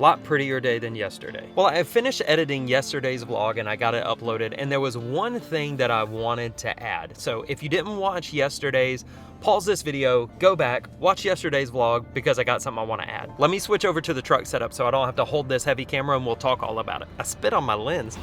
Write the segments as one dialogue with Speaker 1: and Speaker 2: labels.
Speaker 1: lot prettier day than yesterday. Well, I finished editing yesterday's vlog and I got it uploaded, and there was one thing that I wanted to add. So if you didn't watch yesterday's, pause this video, go back, watch yesterday's vlog, because I got something I want to add. Let me switch over to the truck setup so I don't have to hold this heavy camera, and we'll talk all about it. I spit on my lens.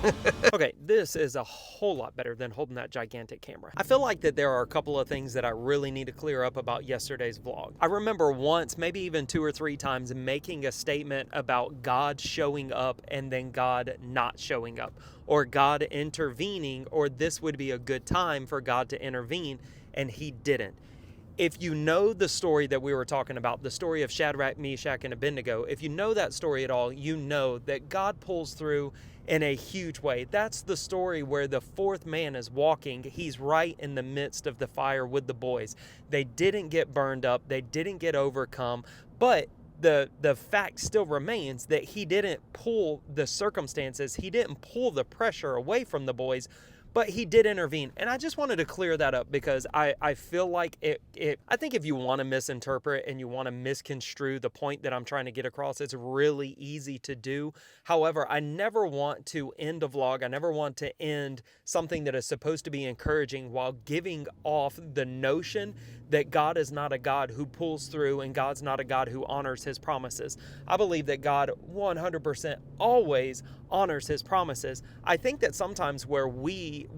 Speaker 1: Okay, this is a whole lot better than holding that gigantic camera. I feel like that there are a couple of things that I really need to clear up about yesterday's vlog. I remember once, maybe even 2 or 3 times, making a statement about God showing up and then God not showing up, or God intervening, or this would be a good time for God to intervene, and he didn't. If you know the story that we were talking about, the story of Shadrach, Meshach, and Abednego, if you know that story at all, you know that God pulls through in a huge way. That's the story where the 4th man is walking. He's right in the midst of the fire with the boys. They didn't get burned up. They didn't get overcome. But the fact still remains that he didn't pull the circumstances. He didn't pull the pressure away from the boys, but he did intervene. And I just wanted to clear that up because I feel like I think if you want to misinterpret and you want to misconstrue the point that I'm trying to get across, it's really easy to do. However, I never want to end a vlog. I never want to end something that is supposed to be encouraging while giving off the notion that God is not a God who pulls through and God's not a God who honors his promises. I believe that God 100% always honors his promises. I think that sometimes where we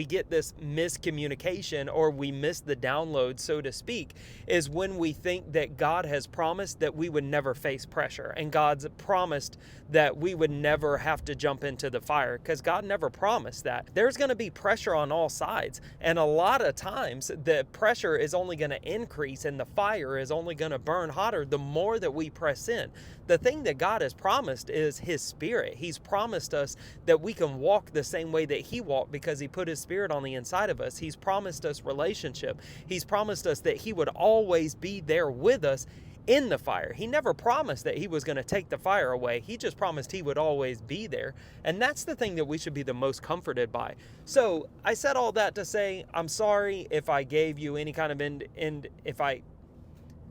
Speaker 1: get this miscommunication, or we miss the download, so to speak, is when we think that God has promised that we would never face pressure, and God's promised that we would never have to jump into the fire, because God never promised that. There's going to be pressure on all sides, and a lot of times the pressure is only going to increase and the fire is only going to burn hotter the more that we press in. The thing that God has promised is his Spirit. He's promised us that we can walk the same way that he walked because he put his Spirit on the inside of us. He's promised us relationship. He's promised us that he would always be there with us in the fire. He never promised that he was going to take the fire away. He just promised he would always be there. And that's the thing that we should be the most comforted by. So I said all that to say, I'm sorry if I gave you any kind of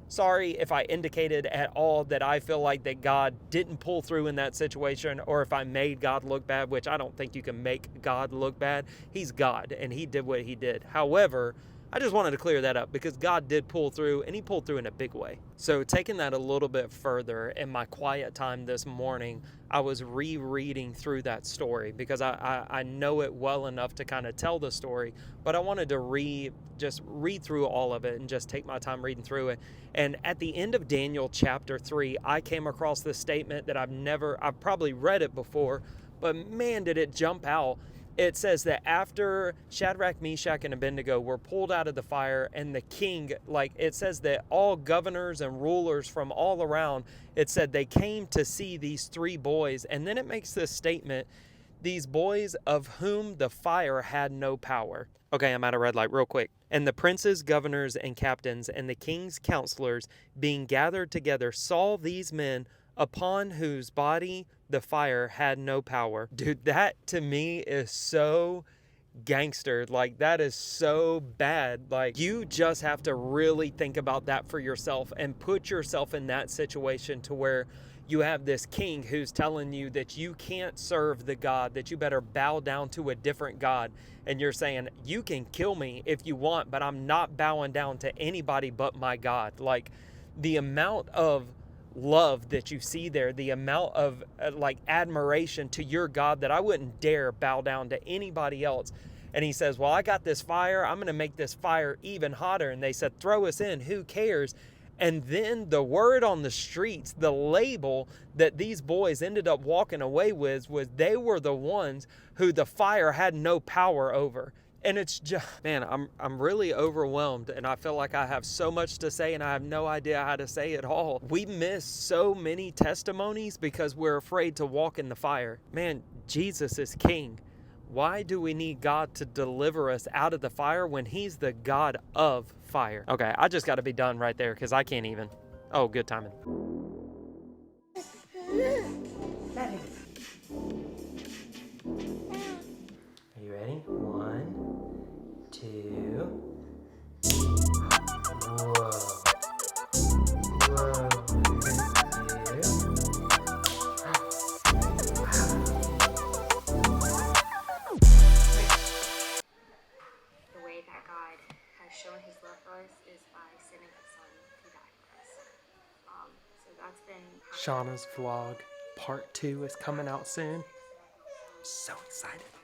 Speaker 1: sorry if I indicated at all that I feel like that God didn't pull through in that situation, or if I made God look bad, which I don't think you can make God look bad. He's God, and he did what he did. However, I just wanted to clear that up because God did pull through, and he pulled through in a big way. So taking that a little bit further, in my quiet time this morning, I was rereading through that story because I know it well enough to kind of tell the story, but I wanted to just read through all of it and just take my time reading through it. And at the end of Daniel chapter 3, I came across this statement that I've probably read it before, but man, did it jump out. It says that after Shadrach, Meshach, and Abednego were pulled out of the fire, and the king, it says that all governors and rulers from all around, it said they came to see these 3 boys. And then it makes this statement, these boys of whom the fire had no power. Okay, I'm at a red light real quick. And the princes, governors, and captains, and the king's counselors, being gathered together, saw these men upon whose body the fire had no power. Dude, that to me is so gangster. That is so bad. You just have to really think about that for yourself and put yourself in that situation to where you have this king who's telling you that you can't serve the God, that you better bow down to a different God. And you're saying, you can kill me if you want, but I'm not bowing down to anybody but my God. The amount of love that you see there, the amount of admiration to your God, that I wouldn't dare bow down to anybody else. And he says, well, I got this fire. I'm going to make this fire even hotter. And they said, throw us in. Who cares? And then the word on the streets, the label that these boys ended up walking away with, was they were the ones who the fire had no power over. And it's just, man, I'm really overwhelmed, and I feel like I have so much to say and I have no idea how to say it all. We miss so many testimonies because we're afraid to walk in the fire. Man, Jesus is king. Why do we need God to deliver us out of the fire when he's the God of fire? Okay, I just got to be done right there because I can't even. Oh, good timing. Are you ready? 1, 2. Whoa. Whoa. 2. Shauna's vlog part 2 is coming out soon. So excited.